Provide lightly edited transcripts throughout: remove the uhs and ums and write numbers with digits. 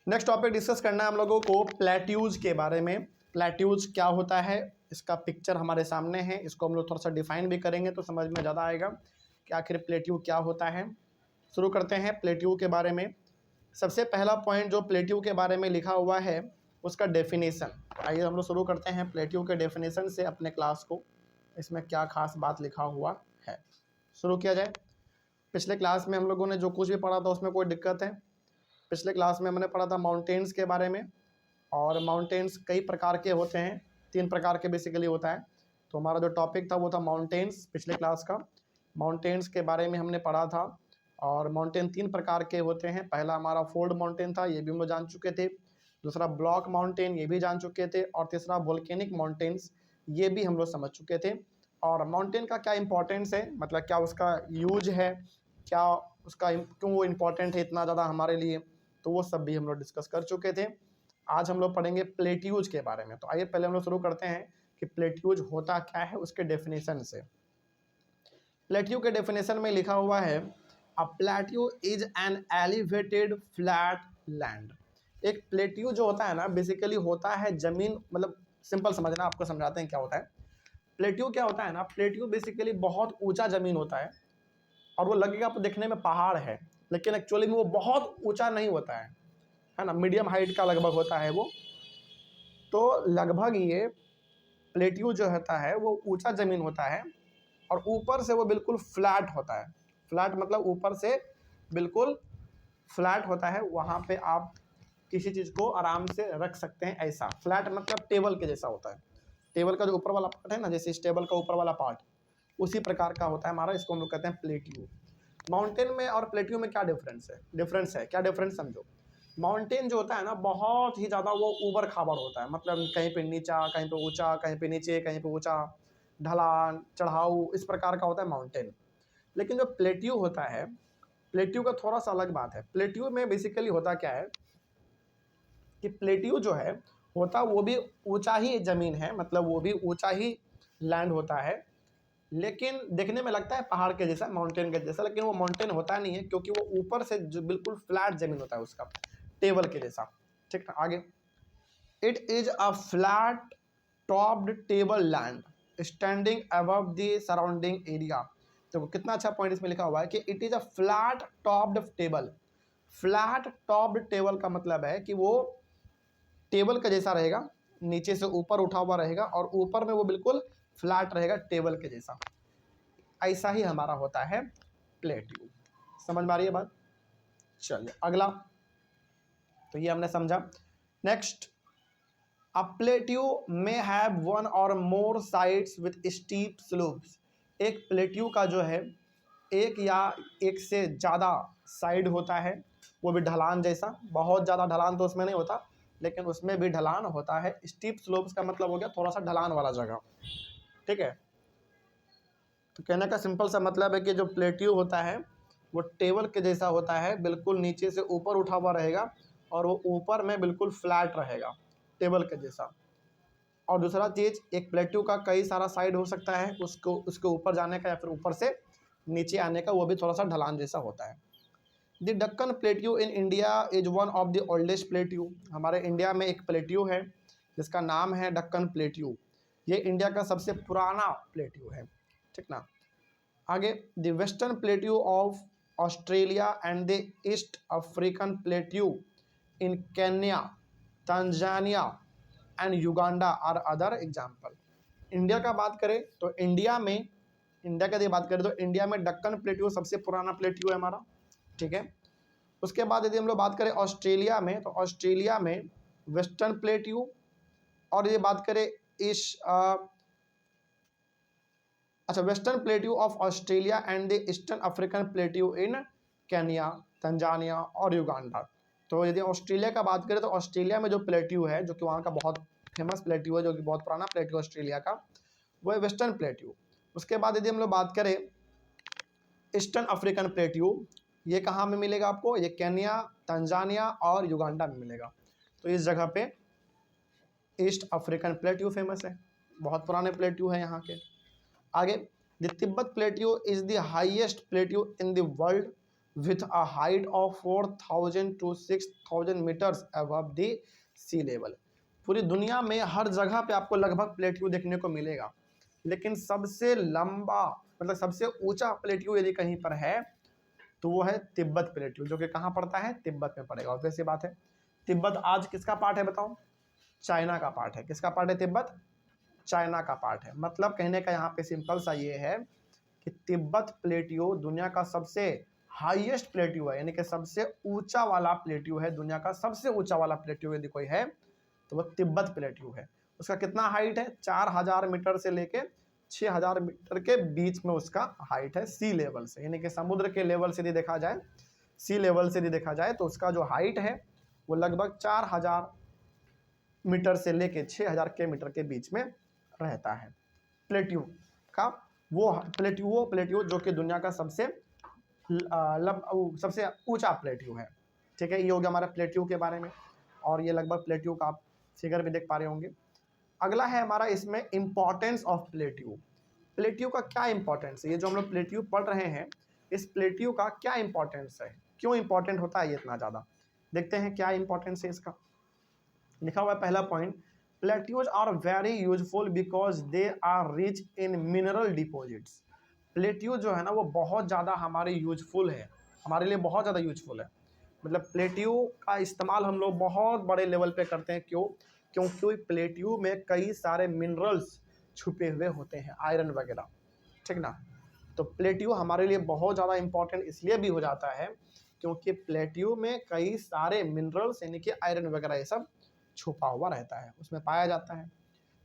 Next topic discuss करना है हम लोगों को प्लेट्यूज के बारे में। प्लेट्यूज क्या होता है, इसका पिक्चर हमारे सामने है, इसको हम लोग थोड़ा सा डिफाइन भी करेंगे तो समझ में ज़्यादा आएगा कि आखिर प्लेट्यू क्या होता है। शुरू करते हैं प्लेट्यू के बारे में। सबसे पहला पॉइंट जो प्लेट्यू के बारे में लिखा हुआ है उसका डेफिनेशन। आइए हम लोग शुरू करते हैं प्लेट्यू के डेफिनेशन से अपने क्लास को, इसमें क्या खास बात लिखा हुआ है शुरू किया जाए। पिछले क्लास में हम लोगों ने जो कुछ भी पढ़ा था उसमें कोई दिक्कत है? पिछले क्लास में हमने पढ़ा था माउंटेन्स के बारे में, और माउंटेन्स कई प्रकार के होते हैं, 3 प्रकार के बेसिकली होता है। तो हमारा जो टॉपिक था वो था माउंटेन्स पिछले क्लास का। माउंटेन्स के बारे में हमने पढ़ा था, और माउंटेन 3 प्रकार के होते हैं। पहला हमारा फोल्ड माउंटेन था, ये भी हम लोग जान चुके थे। दूसरा ब्लॉक माउंटेन, ये भी जान चुके थे। और तीसरा वोल्केनिक माउंटेन्स, ये भी हम लोग समझ चुके थे। और माउंटेन का क्या इंपॉर्टेंस है, मतलब क्या उसका यूज है, क्या उसका क्यों वो इम्पोर्टेंट है इतना ज़्यादा हमारे लिए, तो वो सब भी हम लोग डिस्कस कर चुके थे। आज हम लोग पढ़ेंगे प्लेट्यूज के बारे में। तो आइए पहले हम लोग शुरू करते हैं कि प्लेट्यूज होता क्या है उसके डेफिनेशन से। प्लेट्यू के डेफिनेशन में लिखा हुआ है, a plateau is an elevated flat land. एक प्लेट्यू जो होता है ना, बेसिकली होता है जमीन, मतलब सिंपल समझना, आपको समझाते हैं क्या होता है। प्लेट्यू क्या होता है ना, प्लेट्यू बेसिकली बहुत ऊंचा जमीन होता है, और वो लगेगा आपको देखने में पहाड़ है, लेकिन एक्चुअली में वो बहुत ऊंचा नहीं होता है ना, मीडियम हाइट का लगभग होता है वो। तो लगभग ये प्लेट्यू जो होता है वो ऊंचा ज़मीन होता है, और ऊपर से वो बिल्कुल फ्लैट होता है। फ्लैट मतलब ऊपर से बिल्कुल फ्लैट होता है, वहाँ पे आप किसी चीज़ को आराम से रख सकते हैं। ऐसा फ्लैट मतलब टेबल के जैसा होता है। टेबल का जो ऊपर वाला पार्ट है ना, जैसे इस टेबल का ऊपर वाला पार्ट, उसी प्रकार का होता है हमारा, इसको हम लोग कहते हैं प्लेट्यू। माउंटेन में और प्लेट्यू में क्या डिफरेंस है क्या डिफरेंस समझो। माउंटेन जो होता है ना, बहुत ही ज़्यादा वो ऊबड़ खाबड़ होता है, मतलब कहीं पे नीचा, कहीं पे ऊंचा, कहीं पे नीचे, कहीं पे ऊंचा, ढलान चढ़ाऊ, इस प्रकार का होता है माउंटेन। लेकिन जो प्लेट्यू होता है, प्लेट्यू का थोड़ा सा अलग बात है। प्लेट्यू में बेसिकली होता क्या है कि प्लेट्यू जो है होता वो भी ऊंचा ही ज़मीन है, मतलब वो भी ऊंचा ही लैंड होता है, लेकिन देखने में लगता है पहाड़ के जैसा, माउंटेन के जैसा, लेकिन वो माउंटेन होता नहीं है, क्योंकि वो ऊपर से जो बिल्कुल फ्लैट जमीन होता है उसका, टेबल के जैसा। ठीक है, आगे। It is a flat topped table land standing above the surrounding area. तो कितना अच्छा पॉइंट इसमें लिखा हुआ है कि it is a flat topped table. Flat topped table का मतलब है कि वो टेबल का जैसा रहेगा, नीचे से ऊपर उठा हुआ रहेगा, और ऊपर में वो बिल्कुल फ्लैट रहेगा टेबल के जैसा। ऐसा ही हमारा होता है प्लेट्यू। समझ में आ रही है बात? चलिए अगला, तो ये हमने समझा। Next, a plateau may have 1 और मोर साइड्स विथ स्टीप स्लोप्स। एक प्लेट्यू का जो है एक या एक से ज़्यादा साइड होता है, वो भी ढलान जैसा। बहुत ज़्यादा ढलान तो उसमें नहीं होता, लेकिन उसमें भी ढलान होता है। स्टीप स्लोप्स का मतलब हो गया थोड़ा सा ढलान वाला जगह। ठीक है, तो कहने का सिंपल सा मतलब है कि जो प्लेट्यू होता है वो टेबल के जैसा होता है, बिल्कुल नीचे से ऊपर उठा हुआ रहेगा, और वो ऊपर में बिल्कुल फ्लैट रहेगा टेबल के जैसा। और दूसरा चीज़, एक प्लेट्यू का कई सारा साइड हो सकता है, उसको उसके ऊपर जाने का या फिर ऊपर से नीचे आने का, वो भी थोड़ा सा ढलान जैसा होता है। The Deccan plateau in India is 1 of the oldest plateau. हमारे इंडिया में एक प्लेट्यू है जिसका नाम है डक्कन प्लेट्यू। ये इंडिया का सबसे पुराना प्लेट्यू है। ठीक ना, आगे। The western plateau of Australia and the East African plateau in Kenya, Tanzania and Uganda are other example. India का बात करें तो इंडिया का यदि बात करें तो इंडिया में डक्कन प्लेट्यू सबसे पुराना प्लेट्यू है हमारा। ठीक है, उसके बाद यदि हम लोग बात करें ऑस्ट्रेलिया में, तो ऑस्ट्रेलिया में वेस्टर्न प्लेट्यू, और ये बात करें इस western plateau of Australia and the eastern African plateau in Kenya, Tanzania और युगांडा। तो यदि ऑस्ट्रेलिया का बात करें तो ऑस्ट्रेलिया में जो प्लेट्यू है, जो कि वहाँ का बहुत फेमस प्लेट्यू है, जो कि बहुत पुराना प्लेट्यू है ऑस्ट्रेलिया का, वो है वेस्टर्न प्लेट्यू। उसके बाद यदि हम लोग बात करें ईस्टर्न अफ्रीकन प्लेट्यू, ये कहाँ में मिलेगा आपको? ये केन्या, तंजानिया और युगांडा में मिलेगा। तो इस जगह पे ईस्ट अफ्रीकन प्लेट्यू फेमस है, बहुत पुराने प्लेट्यू है यहाँ के। आगे, the Tibet plateau is the highest plateau in the world. With a height of 4000 to 6000 metres above the sea level. पूरी दुनिया में हर जगह पे आपको लगभग प्लेट्यू देखने को मिलेगा, लेकिन सबसे लंबा मतलब सबसे ऊंचा प्लेट्यू यदि कहीं पर है तो वो है तिब्बत प्लेट्यू, जो कि कहाँ पड़ता है, तिब्बत में पड़ेगा। और वैसी बात है, तिब्बत आज किसका पार्ट है बताओ, चाइना का पार्ट है। किसका पार्ट है तिब्बत, चाइना का पार्ट है। मतलब कहने का यहाँ पे सिंपल सा ये है कि तिब्बत प्लेट्यू दुनिया का सबसे हाईएस्ट प्लेट्यू है, यानी कि सबसे ऊंचा वाला प्लेट्यू है। दुनिया का सबसे ऊंचा वाला प्लेट्यू यदि कोई है तो वो तिब्बत प्लेट्यू है। उसका कितना हाइट है, 4000 मीटर से लेके 6000 मीटर के बीच में उसका हाइट है सी लेवल से, यानी कि समुद्र के लेवल से यदि देखा जाए, सी लेवल से यदि देखा जाए तो उसका जो हाइट है वो लगभग 4000 मीटर से लेके 6000 के मीटर के बीच में रहता है प्लेट्यू का। वो प्लेट्यू जो कि दुनिया का सबसे सबसे ऊंचा प्लेट्यू है। ठीक है, ये हो गया हमारा प्लेट्यू के बारे में, और ये लगभग प्लेट्यू का आप फिगर भी देख पा रहे होंगे। अगला है हमारा इसमें इंपॉर्टेंस ऑफ प्लेट्यू। प्लेट्यू का क्या इंपॉर्टेंस है, ये जो हम लोग प्लेट्यू पढ़ रहे हैं, इस प्लेट्यू का क्या इंपॉर्टेंस है, क्यों इंपॉर्टेंट होता है ये इतना ज़्यादा, देखते हैं क्या इंपॉर्टेंस है इसका। लिखा हुआ है पहला point, plateaus are very useful because they are rich in mineral deposits. Plateau जो है ना वो बहुत ज़्यादा हमारे यूजफुल है, हमारे लिए बहुत ज़्यादा यूजफुल है। मतलब प्लेट्यू का इस्तेमाल हम लोग बहुत बड़े लेवल पे करते हैं। क्यों, क्योंकि प्लेट्यू में कई सारे मिनरल्स छुपे हुए होते हैं, आयरन वगैरह, ठीक ना। तो प्लेट्यू हमारे लिए बहुत ज़्यादा इंपॉर्टेंट इसलिए भी हो जाता है क्योंकि प्लेट्यू में कई सारे मिनरल्स यानी कि आयरन वगैरह ये सब छुपा हुआ रहता है, उसमें पाया जाता है।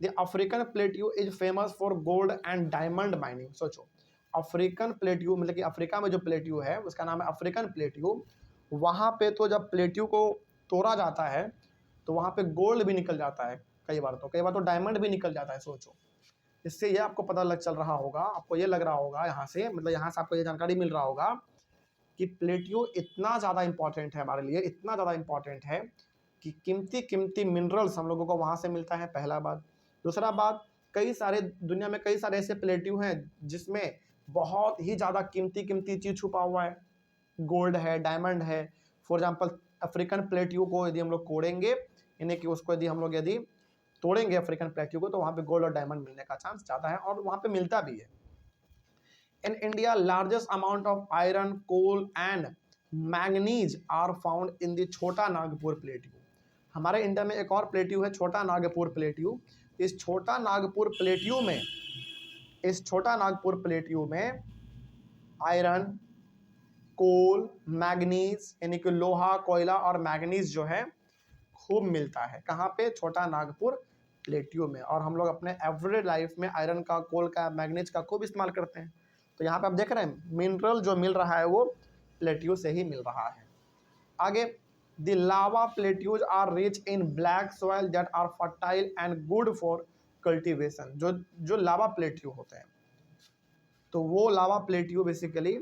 The African plateau is famous for gold and diamond mining. सोचो, अफ्रीकन प्लेट्यू मतलब कि अफ्रीका में जो प्लेट्यू है उसका नाम है अफ्रीकन प्लेट्यू। वहाँ पे तो जब प्लेट्यू को तोड़ा जाता है तो वहाँ पे गोल्ड भी निकल जाता है, कई बार तो डायमंड भी निकल जाता है। सोचो, इससे ये आपको पता चल रहा होगा, आपको ये लग रहा होगा यहाँ से, मतलब यहाँ से आपको ये जानकारी मिल रहा होगा कि प्लेट्यू इतना ज़्यादा इंपॉर्टेंट है हमारे लिए, इतना ज़्यादा इंपॉर्टेंट है कि कीमती कीमती मिनरल्स हम लोगों को वहाँ से मिलता है, पहला बात। दूसरा बात, कई सारे दुनिया में कई सारे ऐसे प्लेट्यू हैं जिसमें बहुत ही ज़्यादा कीमती कीमती चीज़ छुपा हुआ है, गोल्ड है, डायमंड है। फॉर एग्जाम्पल अफ्रीकन प्लेट्यू को यदि हम लोग कोड़ेंगे, यानी कि उसको यदि हम लोग यदि तोड़ेंगे अफ्रीकन प्लेट्यू को, तो वहाँ पे गोल्ड और डायमंड मिलने का चांस ज़्यादा है, और वहाँ पे मिलता भी है। In India largest amount of iron, coal and manganese are found in the Chota Nagpur plateau. हमारे इंडिया में एक और प्लेट्यू है, छोटा नागपुर प्लेट्यू। इस छोटा नागपुर प्लेट्यू में आयरन, कोल, मैग्नीज यानी कि लोहा, कोयला और मैग्नीज जो है खूब मिलता है। कहाँ पे, छोटा नागपुर प्लेट्यू में। और हम लोग अपने एवरीडे लाइफ में आयरन का, कोल का, मैग्नीज का खूब इस्तेमाल करते हैं। तो यहाँ पे आप देख रहे हैं मिनरल जो मिल रहा है वो प्लेट्यू से ही मिल रहा है। आगे, the lava plateaus are rich in black soil that are fertile and good for cultivation. जो लावा प्लेट्यू होते हैं, तो वो lava plateau basically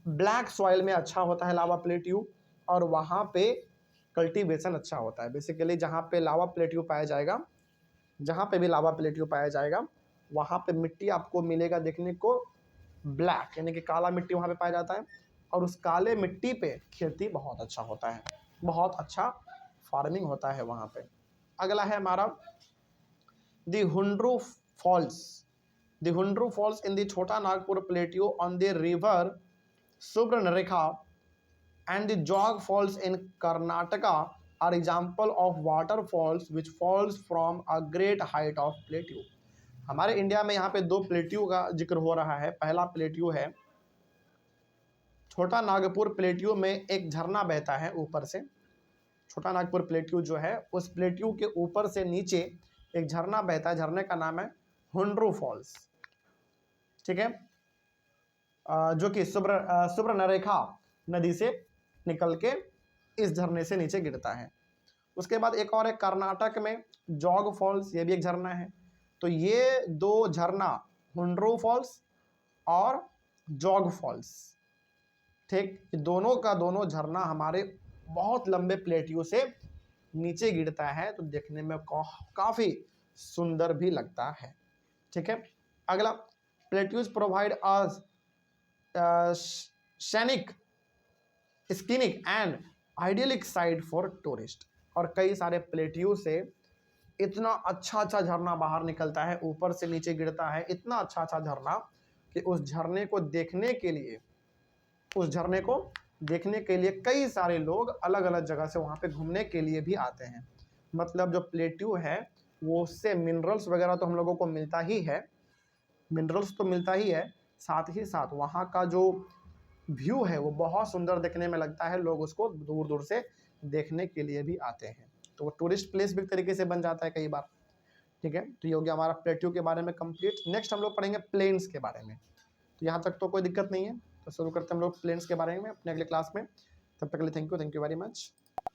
black soil में अच्छा होता है लावा प्लेट्यू, और वहाँ पे कल्टीवेशन अच्छा होता है। बेसिकली जहाँ पे लावा प्लेट्यू पाया जाएगा, जहाँ पे भी लावा प्लेट्यू पाया जाएगा वहाँ पे मिट्टी आपको मिलेगा देखने को ब्लैक, यानी कि काला मिट्टी वहाँ पे पाया जाता है, और उस काले मिट्टी पे खेती बहुत अच्छा होता है, बहुत अच्छा फार्मिंग होता है वहाँ पे। अगला है हमारा the Hundru falls. The Hundru falls in the Chota Nagpur plateau on the river Subarnarekha and the Jog Falls in Karnataka are example of waterfalls which falls from a great height of plateau। हमारे इंडिया में यहाँ पे दो प्लेट्यू का जिक्र हो रहा है। पहला प्लेट्यू है छोटा नागपुर प्लेट्यू में एक झरना बहता है ऊपर से। छोटा नागपुर प्लेट्यू जो है उस प्लेट्यू के ऊपर से नीचे एक झरना बहता है, झरने का नाम है हुंड्रू फॉल्स, ठीक है, जो कि सुब्रनरेखा नदी से निकल के इस झरने से नीचे गिरता है। उसके बाद एक और है कर्नाटक में जॉग फॉल्स, ये भी एक झरना है। तो ये दो झरना, हुंड्रू फॉल्स और जॉग फॉल्स, ठीक, दोनों का दोनों झरना हमारे बहुत लंबे प्लेट्यू से नीचे गिरता है, तो देखने में काफ़ी सुंदर भी लगता है, ठीक है। अगला, plateaus provide us scenic, scenic and idyllic site for tourist. और कई सारे प्लेट्यू से इतना अच्छा अच्छा झरना बाहर निकलता है, ऊपर से नीचे गिरता है, इतना अच्छा अच्छा झरना कि उस झरने को देखने के लिए कई सारे लोग अलग अलग जगह से वहाँ पे घूमने के लिए भी आते हैं। मतलब जो प्लेट्यू है वो उससे मिनरल्स वगैरह तो हम लोगों को मिलता ही है, मिनरल्स तो मिलता ही है, साथ ही साथ वहाँ का जो व्यू है वो बहुत सुंदर देखने में लगता है, लोग उसको दूर दूर से देखने के लिए भी आते हैं, तो वो टूरिस्ट प्लेस भी एक तरीके से बन जाता है कई बार। ठीक है, तो ये हो गया हमारा प्लेट्यू के बारे में कंप्लीट। नेक्स्ट हम लोग पढ़ेंगे प्लेन्स के बारे में। तो यहाँ तक तो कोई दिक्कत नहीं है, तो शुरू करते हैं हम लोग प्लेन्स के बारे में अपने अगले क्लास में। तब तक के लिए थैंक यू वेरी मच।